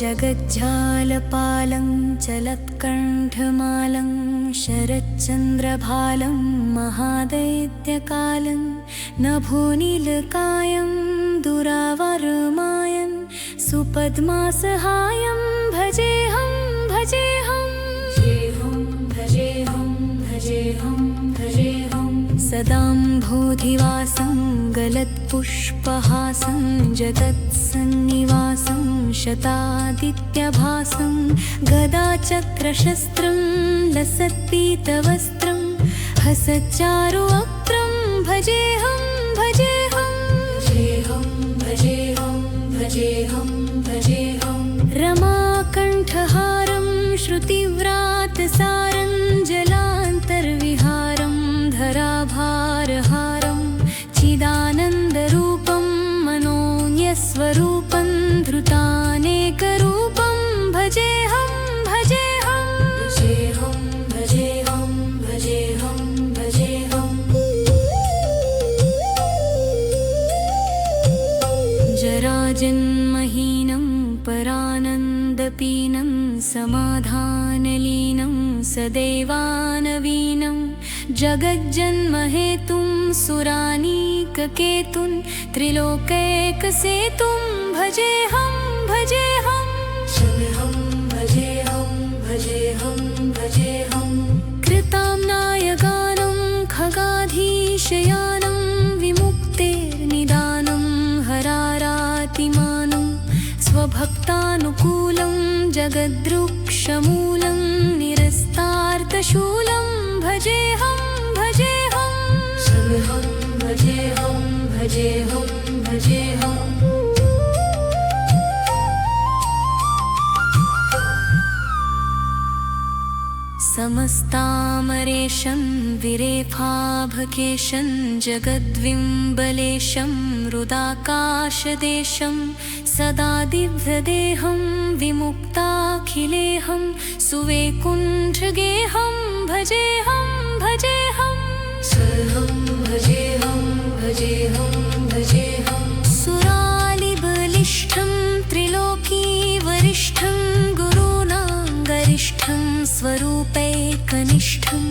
जगज्जालपालं चलत्कण्ठमालं शरच्चन्द्रभालं महादैत्यकालं नभोनीलकायं दुरावरमायं सुपद्मासहायं भजेऽहं भजेऽहं भजेऽहं भजेऽहं भजेऽहं सदाम्भोधिवासं गलत्पुष्पहासं जगत्सन्निवासं शतादित्यभासं गदाचक्रशस्त्रं लसत्पीतवस्त्रं हसच्चारुवक्त्रं भजेऽहं भजेऽहं भजेऽहं भजेऽहं भजेऽहं रमाकण्ठहारं श्रुतिव्रातसारं जलान्तर्विहारं धराभारहारं चिदानन्दरूपं मनोन्यस्वरूपं धृतानेकरूपं भजेऽहं भजेऽहं भजेऽहं भजेऽहं भजेऽहं जराजन्महीनं परानन्दपीनं समाधानलीनं सदैवानवीनं जगज्जन्महेतुं सुरानीककेतुं त्रिलोकैकसेतुं भजेऽहं भजेऽहं भजेऽहं भजेऽहं भजेऽहं कृताम्नायगानं खगाधीशयानं विमुक्तेर्निदानं हरारातिमानं स्वभक्तानुकूलं जगद्रुक्षमूलं निरस्तार्थशूलं भजेऽहं भजेऽहं भजेऽहं भजेऽहं भजेऽहं समस्तामरेशं विरेफाभकेशं जगद्विम्बलेशं रुदाकाशदेशं सदा दिव्यदेहं विमुक्ताखिलेहं सुवैकुण्ठगेहं भजेऽहं भजेऽहं भजेऽहं भजेऽहं भजेऽहं सुरालिबलिष्ठं त्रिलोकीवरिष्ठं गुरूणां गरिष्ठं स्वरूपैकनिष्ठं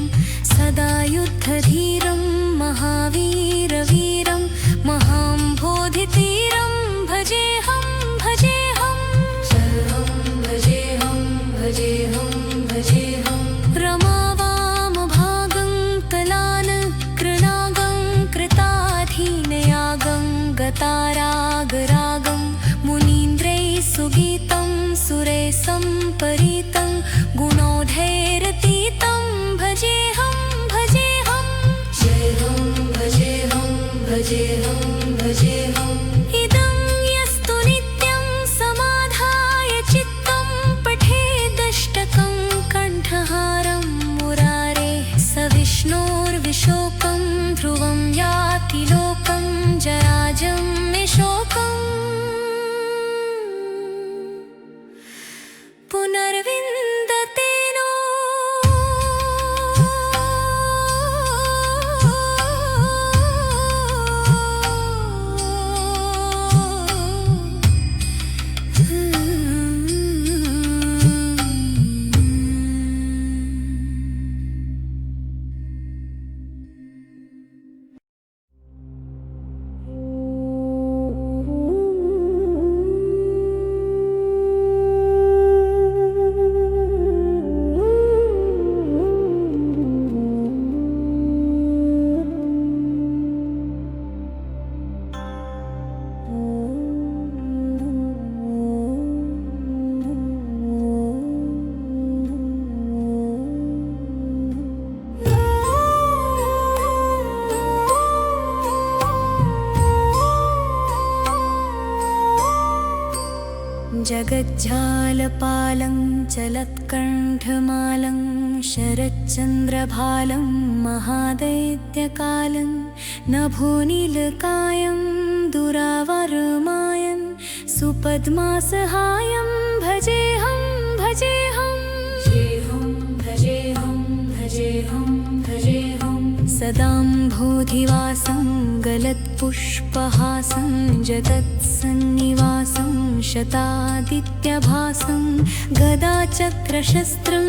सदा युद्धधीरं महावीरवीरं महाम्भोधितीरं भजेऽहं भजेऽहं भजेऽहं भजेऽहं भजेऽहं रमावामभागं कलानकृणागं कृताधीनयागं गतारागरागं मुनीन्द्रैः सुगीतं सुरैः सम्परीतं गुणोधैरतीतं भजेऽहं भजेऽहं भजेऽहं भजेऽहं भजेऽहं इदं यस्तु नित्यं समाधाय चित्तं पठेदष्टकं कण्ठहारं मुरारेः स विष्णोर्विशोकं ध्रुवं याति लोकं जराजं निशोकम् पुनर्विन्दते नो जगज्जालपालं चलत्कण्ठमालं शरच्चन्द्रभालं महादैत्यकालं नभोनीलकायं दुरावरमायं सुपद्मासहायं भजेऽहं भजेऽहं भजेऽहं भजेऽहं भजेऽहं सदाम्भोधिवासं गलत्पुष्पहासं जगत्सन्निवासं शतादित्यभासं गदाचक्रशस्त्रं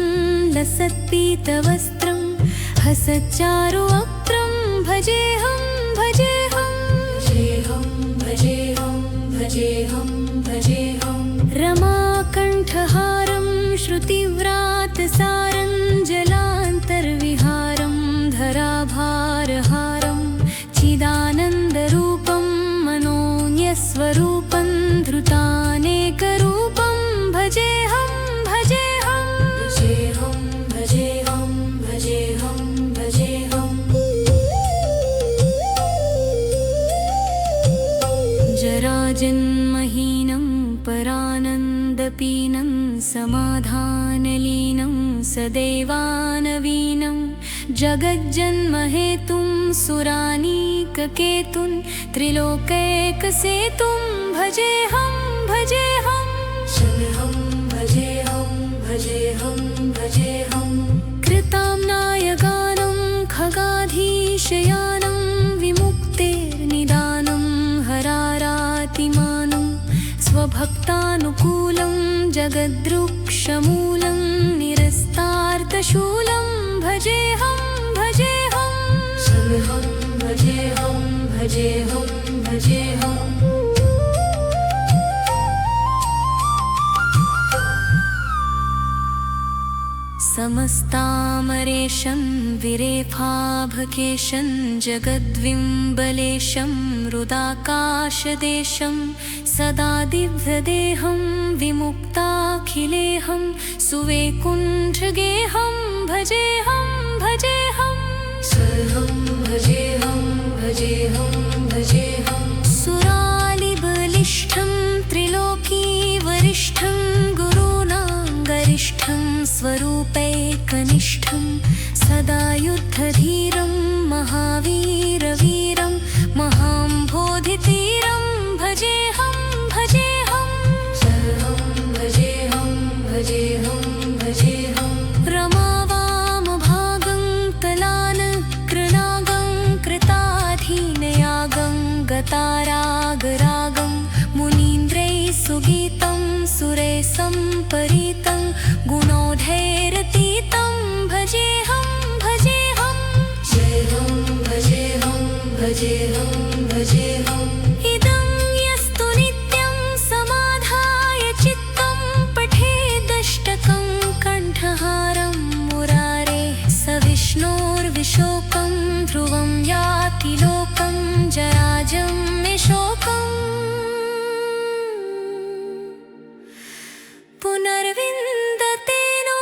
लसत्पीतवस्त्रं हसच्चारु वक्त्रं भजेऽहं भजेऽहं भजेऽहं भजेऽहं भजेऽहं रमाकण्ठहारं श्रुतिव्रातसारं जलान्तर्विहारं धराभारहारं चिदानन्दरूपं मनोन्यस्वरूपं धृतानेकरूपं भजेऽहं भजेऽहं भजेऽहं भजेऽहं भजेऽहं भजेऽहं जराजन्महीनं परानन्दपीनं समाधानलीनं सदैवानवीनं जगज्जन्महेतुं सुरानीककेतुं त्रिलोकैकसेतुं भजेऽहं भजेऽहं भजेऽहं भजेऽहं भजेऽहं कृताम्नायगानं खगाधीशयानं विमुक्तेर्निदानं हरारातिमानं स्वभक्तानुकूलं जगद्रुक्षमूलं निरस्तार्थशूलं भजेऽहं भजेऽहं भजेऽहं भजेऽहं भजेऽहं समस्तामरेशं विरेफाभकेशं जगद्विम्बलेशं रुदाकाशदेशं सदा दिव्यदेहं विमुक्ताखिलेहं सुवैकुण्ठगेहं भजेऽहं भजेऽहं भजेऽहं भजेऽहं भजेऽहं सुरालिबलिष्ठं त्रिलोकीवरिष्ठं गुरूणां गरिष्ठं स्वरूपैकनिष्ठं सदा युद्धधीरं महावीरवीरं महाम्भोधितीरं भजेऽहं भजेऽहं भजेऽहं भजेऽहं भजेऽहं रमावामभागं कलानकृणागं कृताधीनयागं गतारागरागं मुनीन्द्रैः सुगीतं सुरैः सम्परीतं गुणोढैरतीतं भजेऽहं भजेऽहं भजेऽहं भजेऽहं भजेऽहं इदं यस्तु नित्यं समाधाय चित्तं पठेदष्टकं कण्ठहारं मुरारेः स विष्णोर्विशोकं ध्रुवं याति लोकं जराजं निशोकम् पुनर्विन्दते नो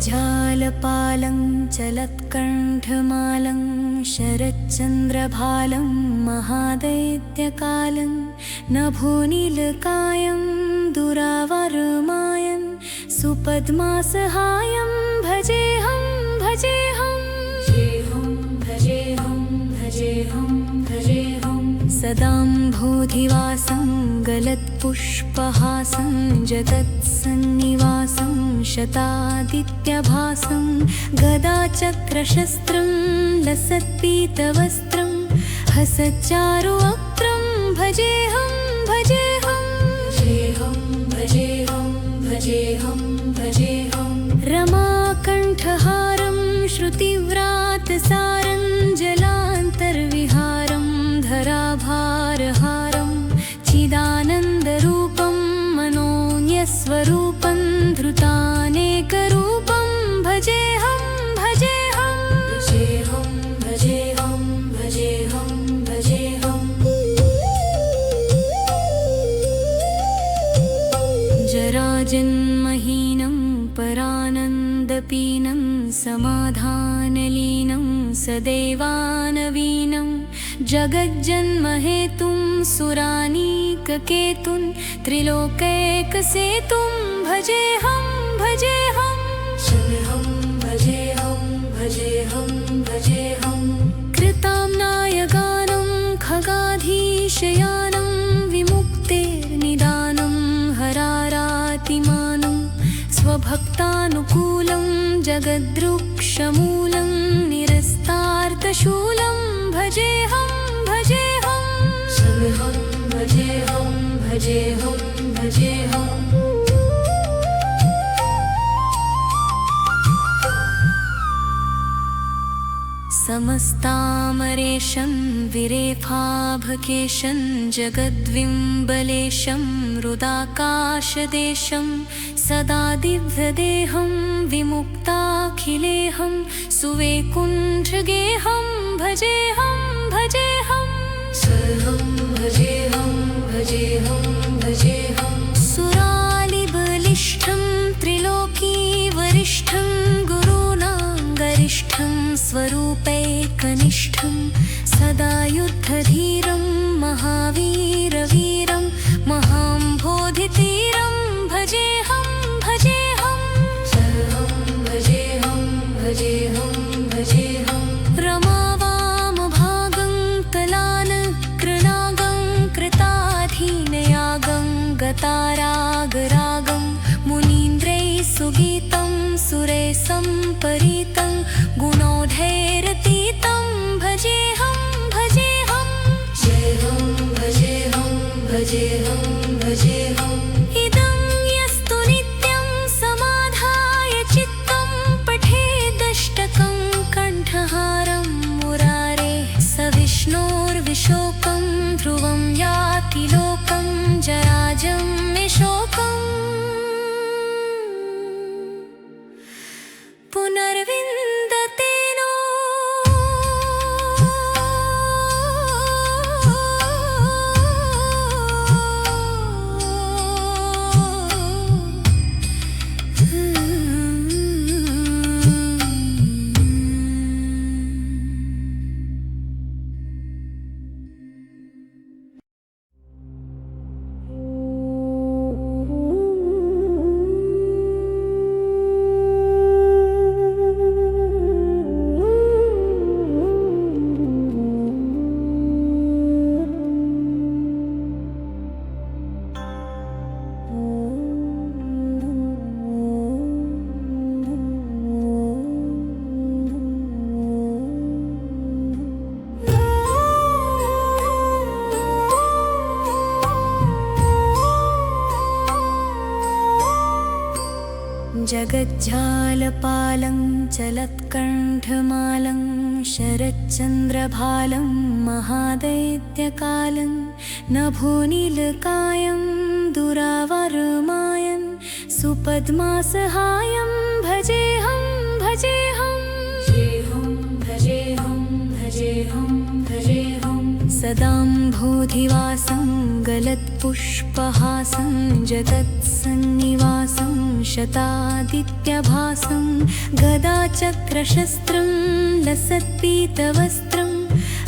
जगज्जालपालं चलत्कण्ठमालं शरच्चन्द्रभालं महादैत्यकालं नभोनीलकायं दुरावरमायं सुपद्मासहायं भजेऽहं भजेऽहं भजेऽहं भजेऽहं भजेऽहं सदाम्भोधिवासं गलत्पुष्पहासं जगत्सन्निवासं शतादित्यभासं गदाचक्रशस्त्रं लसत्पीतवस्त्रं हसच्चारु वक्त्रं भजेऽहं भजेऽहं भजेऽहं भजेऽहं भजेऽहं रमाकण्ठहारं श्रुतिव्रातसारं जलान्तर्विहारं धराभारहारं जराजन्महीनं परानन्दपीनं समाधानलीनं सदैवानवीनं जगज्जन्महेतुं सुरानीककेतुं त्रिलोकैकसेतुं भजेऽहं भजेऽहं शम्यहं भजेऽहं भजेऽहं भजेऽहं कृताम्नायगानं खगाधीशयानं विमुक्तेर्निदानं हरारातिमानं स्वभक्तानुकूलं जगद्रुक्षमूलं निरस्तार्थशूलं भजेऽहं भजेऽहं शम्यहं भजेऽहं भजेऽहं भजेऽहम् समस्तामरेशं विरेफाभकेशं जगद्विम्बलेशं रुदाकाशदेशं सदा दिव्यदेहं विमुक्ताखिलेहं सुवैकुण्ठगेहं भजेऽहं भजेऽहं सर्वं भजेऽहं भजेऽहं भजेऽहं सुरालिबलिष्ठं त्रिलोकीवरिष्ठं गुरूणां गरिष्ठं स्वरूपैकनिष्ठं सदा युद्धधीरं महावीरवीरं महाम्भोधितीरं भजेऽहं भजेऽहं सर्वं भजेऽहं भजेऽहं भजेऽहं रमावामभागं कलानकृणागं कृताधीनयागं गतारागरागं मुनीन्द्रैः सुगीतं सुरैः सम्परीतं गुणोधैरतीतं भजेऽहं भजेऽहं जेऽहं भजेऽहं भजेऽहं भजेऽहम् इदं यस्तु नित्यं समाधाय चित्तं पठेदष्टकं कण्ठहारं मुरारेः स विष्णोर्विशोकं ध्रुवं याति लोकं जराजं विशोकम् पुनर्विन्दते नो जगज्जालपालं चलत्कण्ठमालं शरच्चन्द्रभालं महादैत्यकालं नभोनीलकायं दुरावरमायं सुपद्मासहायं भजेऽहं भजेऽहं जेऽहं भजेऽहं भजेऽहं भजेऽहं सदाम्भोधिवासं गलत्पुष्पहासं जगत्सन्निवासं शतादित्यभासं गदाचक्रशस्त्रं लसत्पीतवस्त्रं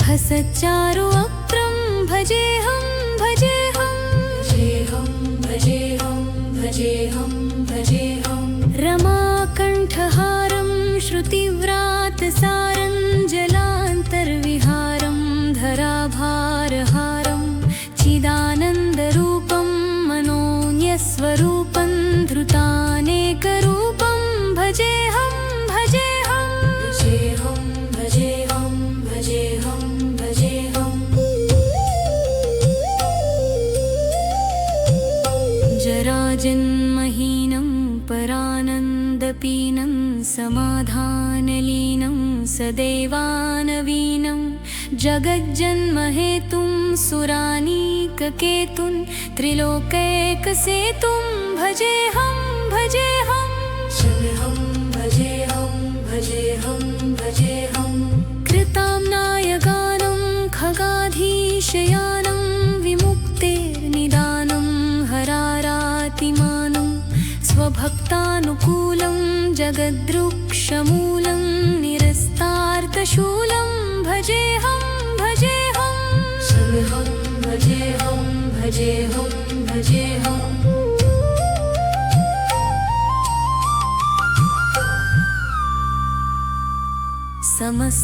हसच्चारुवक्त्रं भजेऽहं भजेऽहं जेऽहं भजेऽहं भजेऽहं भजेऽहं रमाकण्ठहारं श्रुतिव्रातसारं जलान्तर्विहारं धराभारहारं चिदानन्दरूपं मनोन्यस्वरूपं धृतानेकरूपं भजेऽहं भजेऽहं जेऽहं भजेऽहं भजेऽहं भजेऽहं जराजन्महीनं परानन्दपीनं समाधानलीनं सदैवानवीनं जगज्जन्महेतुं सुरानीककेतुं त्रिलोकैकसेतुं भजेऽहं भजेऽहं शम्यहं भजेऽहं भजेऽहं भजेऽहं कृताम्नायगानं खगाधीशयानं विमुक्तेर्निदानं हरारातिमानं सर्वानुकूलं जगद्वृक्षमूलं निरस्तार्कशूलं भजेऽहं भजेऽहं शम्यहं भजेऽहं भजेऽहं भजेऽहम्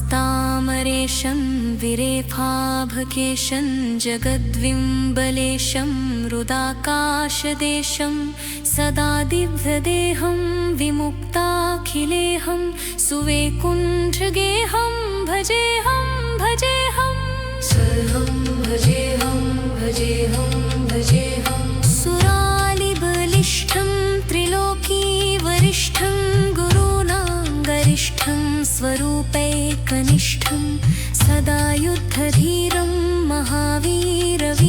समस्तामरेशं विरेफाभकेशं जगद्विम्बलेशं रुदाकाशदेशं सदा दिव्यदेहं विमुक्ताखिलेहं सुवेकुण्ठगेहं भजेऽहं भजेऽहं सर्वं भजेऽहं भजेऽहं भजेऽहं सुरालिबलिष्ठं त्रिलोकीवरिष्ठं गुरूणां गरिष्ठं स्वरूपैकनिष्ठं सदा युद्धधीरं महावीरवीरं